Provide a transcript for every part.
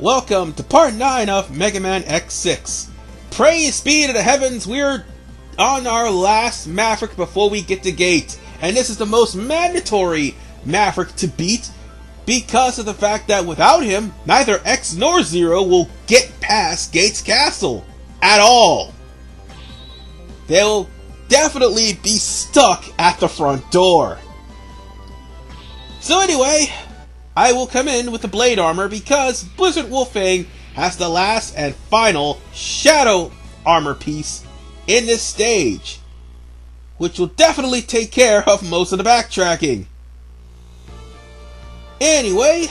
Welcome to part 9 of Mega Man X6. Praise be to the heavens, we're on our last Maverick before we get to Gate. And this is the most mandatory Maverick to beat because of the fact that without him, neither X nor Zero will get past Gate's castle at all. They'll definitely be stuck at the front door. So anyway, I will come in with the blade armor because Blizzard Wolfang has the last and final shadow armor piece in this stage, which will definitely take care of most of the backtracking. Anyway,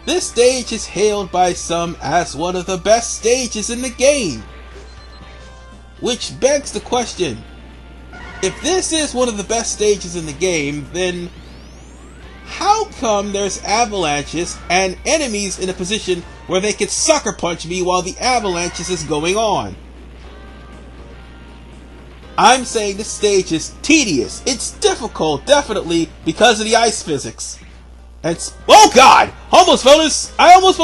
this stage is hailed by some as one of the best stages in the game, which begs the question, if this is one of the best stages in the game, then how come there's avalanches and enemies in a position where they can sucker punch me while the avalanches is going on? I'm saying this stage is tedious. It's difficult, definitely, because of the ice physics. And oh god! I almost fell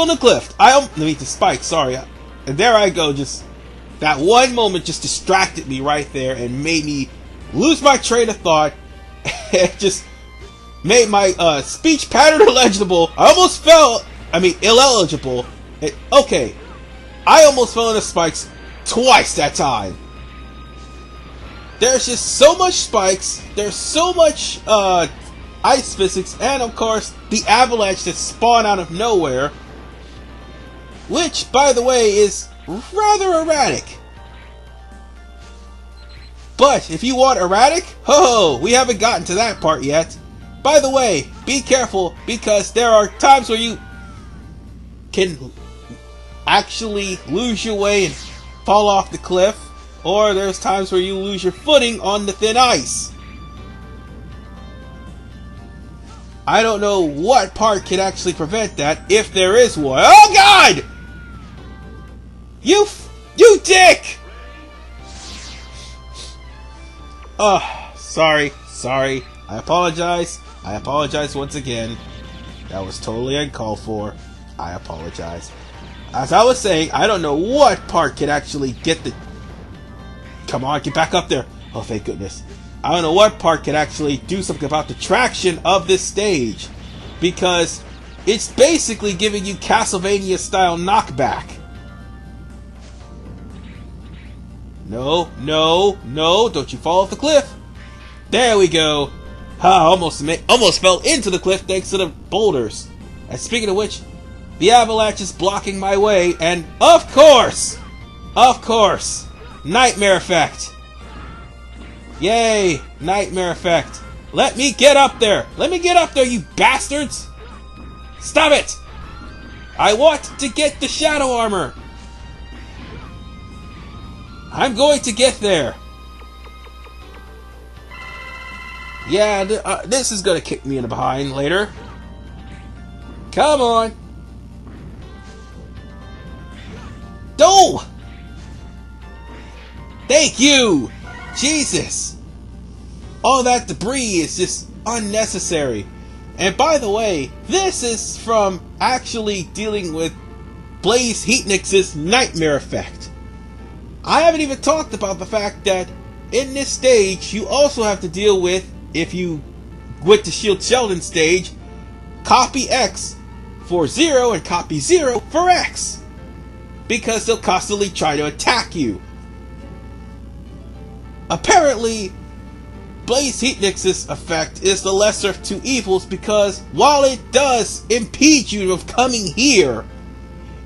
in the cliff. The spike, sorry. And there I go, just that one moment just distracted me right there and made me lose my train of thought. It just made my speech pattern illegible. Ineligible. Okay. I almost fell in the spikes twice that time. There's just so much spikes, there's so much ice physics, and of course the avalanche that spawn out of nowhere, which, by the way, is rather erratic. But if you want erratic, we haven't gotten to that part yet. By the way, be careful, because there are times where you can actually lose your way and fall off the cliff, or there's times where you lose your footing on the thin ice. I don't know what part can actually prevent that, if there is one. Oh god! You dick! Sorry. I apologize once again. That was totally uncalled for. I apologize. As I was saying, I don't know what part can actually get the... Come on, get back up there. Oh, thank goodness. I don't know what part can actually do something about the traction of this stage, because it's basically giving you Castlevania-style knockback. No, don't you fall off the cliff. There we go. Almost fell into the cliff thanks to the boulders. And speaking of which, the avalanche is blocking my way, and of course, nightmare effect. Yay, nightmare effect. Let me get up there, you bastards. Stop it. I want to get the shadow armor. I'm going to get there. Yeah, this is gonna kick me in the behind later. Come on. No! Thank you! Jesus! All that debris is just unnecessary. And by the way, this is from actually dealing with Blaze Heatnik's nightmare effect. I haven't even talked about the fact that in this stage, you also have to deal with, if you went to Shield Sheldon stage, copy X for Zero and copy Zero for X, because they'll constantly try to attack you. Apparently, Blaze Heatnik's effect is the lesser of two evils, because while it does impede you from coming here,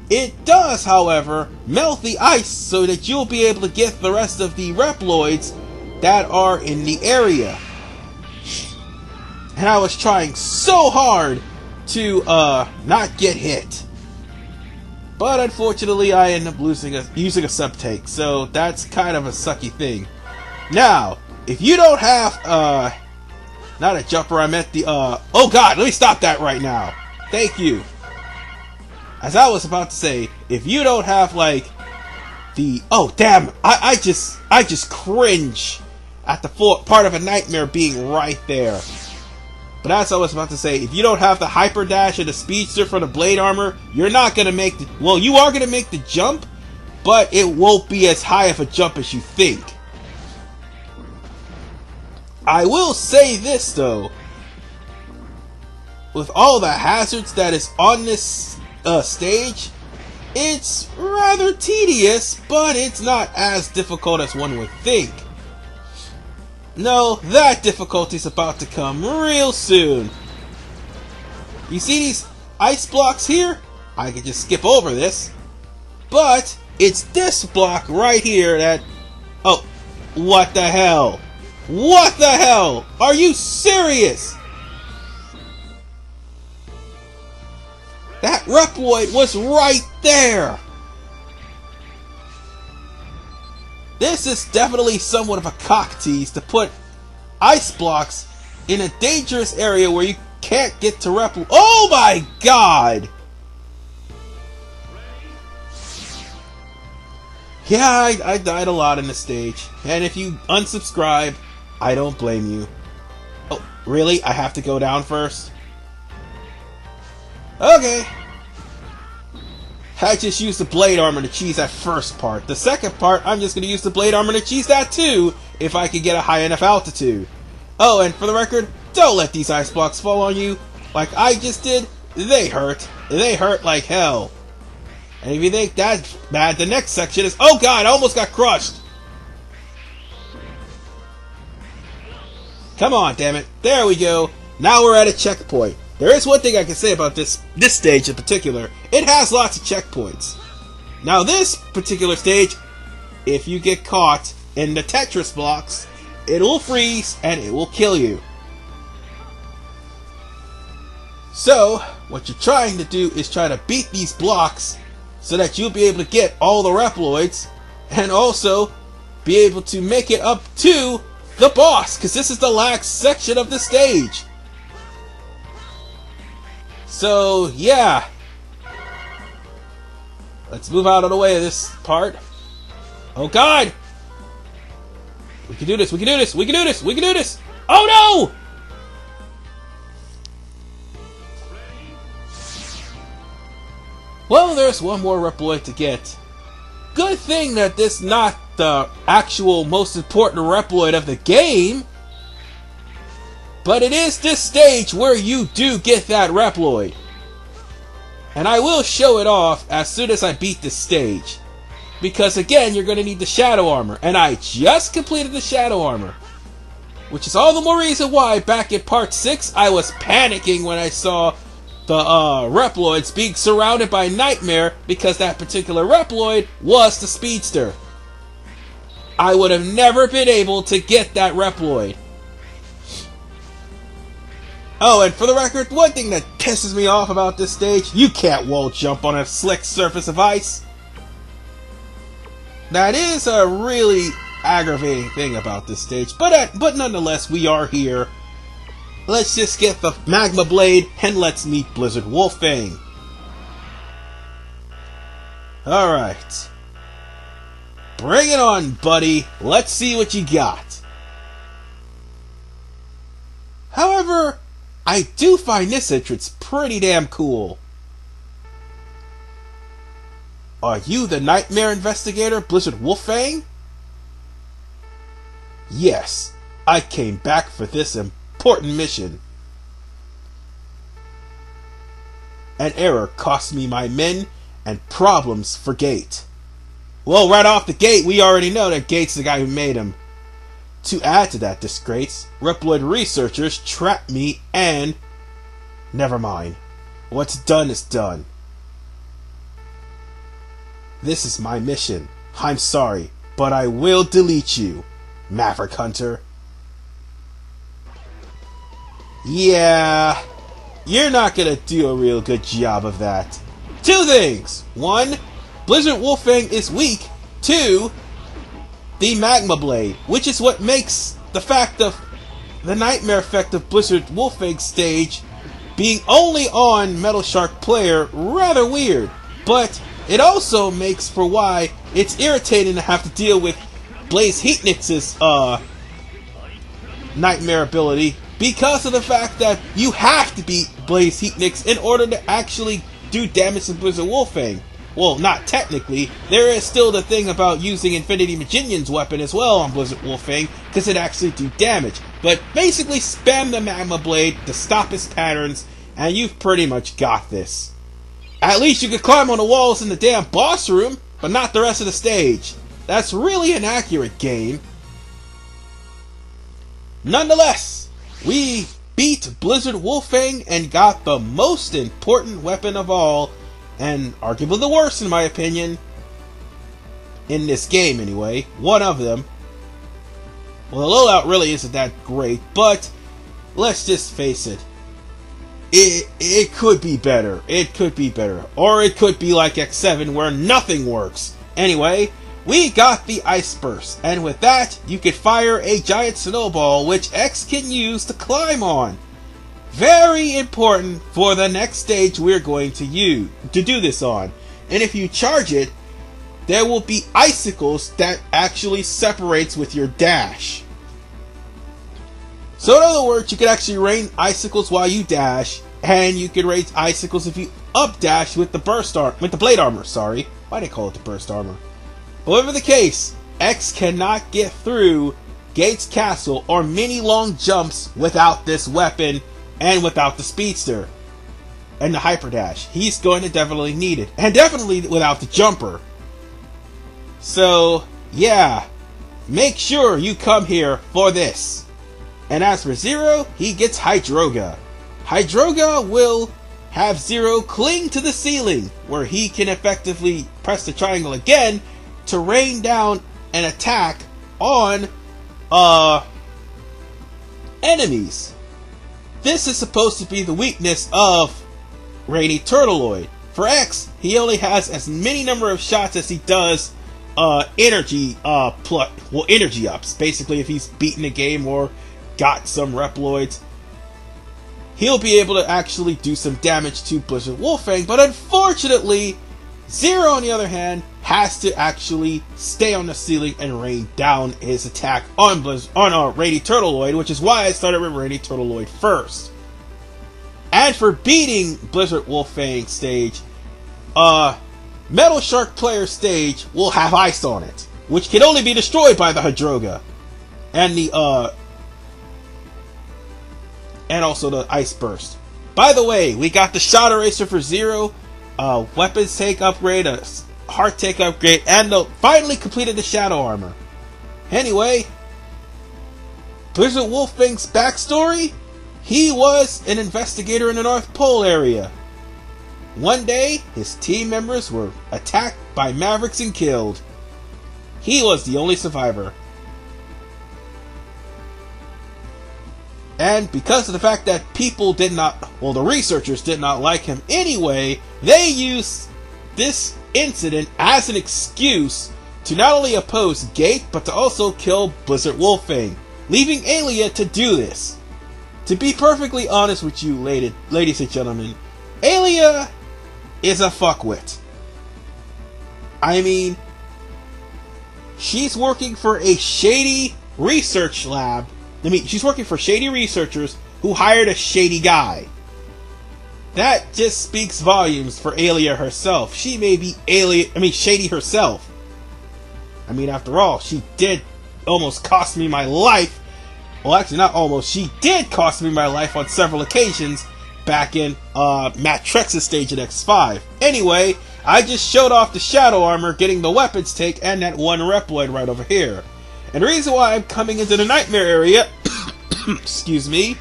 it does, however, melt the ice so that you'll be able to get the rest of the Reploids that are in the area. And I was trying so hard to not get hit, but unfortunately I ended up using a sub-take, so that's kind of a sucky thing. Now, if you don't have not a jumper, I meant the oh god, let me stop that right now. Thank you. As I was about to say, if you don't have like the I just cringe at the part of a nightmare being right there. But as I was about to say, if you don't have the hyper dash and the speedster for the blade armor, you're not gonna make the, well, you are gonna make the jump, but it won't be as high of a jump as you think. I will say this though, with all the hazards that is on this stage, it's rather tedious, but it's not as difficult as one would think. No, that difficulty's about to come real soon. You see these ice blocks here? I could just skip over this. But it's this block right here that... Oh, what the hell? What the hell? Are you serious? That Reploid was right there! This is definitely somewhat of a cock tease to put ice blocks in a dangerous area where you can't get to Reploid. Oh my god! Yeah, I died a lot in the stage. And if you unsubscribe, I don't blame you. Oh, really? I have to go down first? Okay. I just used the blade armor to cheese that first part. The second part, I'm just going to use the blade armor to cheese that too, if I can get a high enough altitude. Oh, and for the record, don't let these ice blocks fall on you like I just did. They hurt. They hurt like hell. And if you think that's bad, the next section is... Oh god, I almost got crushed! Come on, damn it. There we go. Now we're at a checkpoint. There is one thing I can say about this stage in particular. It has lots of checkpoints. Now this particular stage, if you get caught in the Tetris blocks, it will freeze and it will kill you. So, what you're trying to do is try to beat these blocks so that you'll be able to get all the Reploids and also be able to make it up to the boss, because this is the last section of the stage. So, yeah. Let's move out of the way of this part. Oh god! We can do this, we can do this, we can do this, we can do this! Oh no! Well, there's one more Reploid to get. Good thing that this is not the actual most important Reploid of the game. But it is this stage where you do get that Reploid. And I will show it off as soon as I beat this stage. Because again, you're going to need the Shadow Armor. And I just completed the Shadow Armor. Which is all the more reason why back in part 6 I was panicking when I saw the Reploids being surrounded by Nightmare, because that particular Reploid was the Speedster. I would have never been able to get that Reploid. Oh, and for the record, one thing that pisses me off about this stage, you can't wall jump on a slick surface of ice. That is a really aggravating thing about this stage, but nonetheless, we are here. Let's just get the Magma Blade, and let's meet Blizzard Wolfang. Alright. Bring it on, buddy. Let's see what you got. However, I do find this entrance pretty damn cool. Are you the Nightmare Investigator, Blizzard Wolfang? Yes, I came back for this important mission. An error cost me my men and problems for Gate. Well, right off the gate, we already know that Gate's the guy who made him. To add to that disgrace, Reploid researchers trapped me and... Never mind. What's done is done. This is my mission. I'm sorry, but I will delete you, Maverick Hunter. Yeah, you're not gonna do a real good job of that. Two things. One, Blizzard Wolfang is weak. Two, the Magma Blade, which is what makes the fact of the nightmare effect of Blizzard Wolfang stage being only on Metal Shark Player rather weird. But it also makes for why it's irritating to have to deal with Blaze Heatnix's nightmare ability, because of the fact that you have to beat Blaze Heatniks in order to actually do damage to Blizzard Wolfang. Well, not technically. There is still the thing about using Infinity Maginion's weapon as well on Blizzard Wolfang, because it actually do damage. But basically spam the Magma Blade to stop his patterns, and you've pretty much got this. At least you could climb on the walls in the damn boss room, but not the rest of the stage. That's really an accurate game. Nonetheless, we beat Blizzard Wolfang and got the most important weapon of all, and arguably the worst in my opinion, in this game anyway, one of them. Well, the loadout really isn't that great, but let's just face it, it could be better. It could be better. Or it could be like X7 where nothing works. Anyway, we got the Ice Burst, and with that, you could fire a giant snowball which X can use to climb on. Very important for the next stage we're going to do this on. And if you charge it, there will be icicles that actually separates with your dash. So in other words, you could actually rain icicles while you dash, and you could raise icicles if you up dash with the blade armor. Sorry, why did I call it the burst armor? Whatever the case, X cannot get through Gates Castle or many long jumps without this weapon and without the speedster and the hyper dash. He's going to definitely need it, and definitely without the jumper. So yeah, make sure you come here for this. And as for Zero, he gets Hydroga. Hydroga will have Zero cling to the ceiling, where he can effectively press the triangle again to rain down an attack on enemies. This is supposed to be the weakness of Rainy Turtleoid. For X, he only has as many number of shots as he does energy ups. Basically, if he's beaten a game or got some Reploids, he'll be able to actually do some damage to Blizzard Wolfang. But unfortunately, Zero, on the other hand, has to actually stay on the ceiling and rain down his attack on Rainy Turtleoid, which is why I started with Rainy Turtleoid first. And for beating Blizzard Wolfang stage, Metal Shark Player stage will have ice on it, which can only be destroyed by the Hydroga and and also the Ice Burst. By the way, we got the Shot Eraser for Zero, weapons take upgrade, a heart take upgrade, and finally completed the Shadow Armor. Anyway, Blizzard Wolfang's backstory: he was an investigator in the North Pole area. One day, his team members were attacked by Mavericks and killed. He was the only survivor. And because of the fact that the researchers did not like him anyway, they used this incident as an excuse to not only oppose Gate, but to also kill Blizzard Wolfang, leaving Alia to do this. To be perfectly honest with you, ladies and gentlemen, Alia is a fuckwit. I mean, she's working for a shady research lab. She's working for shady researchers who hired a shady guy. That just speaks volumes for Alia herself. She may be shady herself. I mean, after all, she did almost cost me my life. Well, actually, not almost. She did cost me my life on several occasions back in Matt Trex's stage at X5. Anyway, I just showed off the Shadow Armor, getting the weapons take, and that one Reploid right over here. And the reason why I'm coming into the Nightmare area, excuse me,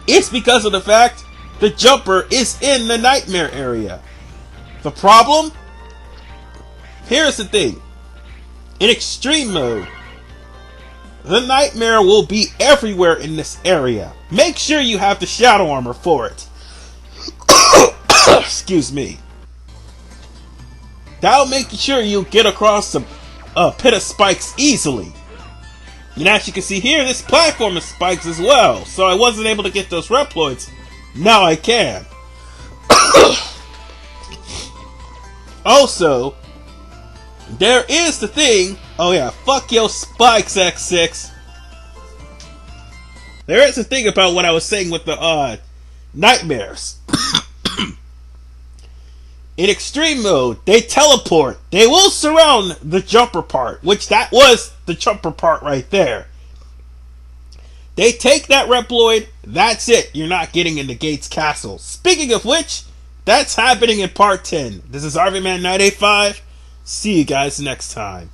it's because of the fact the jumper is in the Nightmare area. The problem? Here's the thing. In Extreme Mode, the Nightmare will be everywhere in this area. Make sure you have the Shadow Armor for it. Excuse me. That'll make sure you get across the pit of spikes easily. And as you can see here, this platform is spikes as well. So I wasn't able to get those Reploids. Now I can. Also, there is the thing. Oh yeah, fuck your spikes, X6. There is a thing about what I was saying with the nightmares. In extreme mode, they teleport. They will surround the jumper part, which that was the jumper part right there. They take that Reploid, that's it. You're not getting into Gates Castle. Speaking of which, that's happening in part 10. This is RVman985. See you guys next time.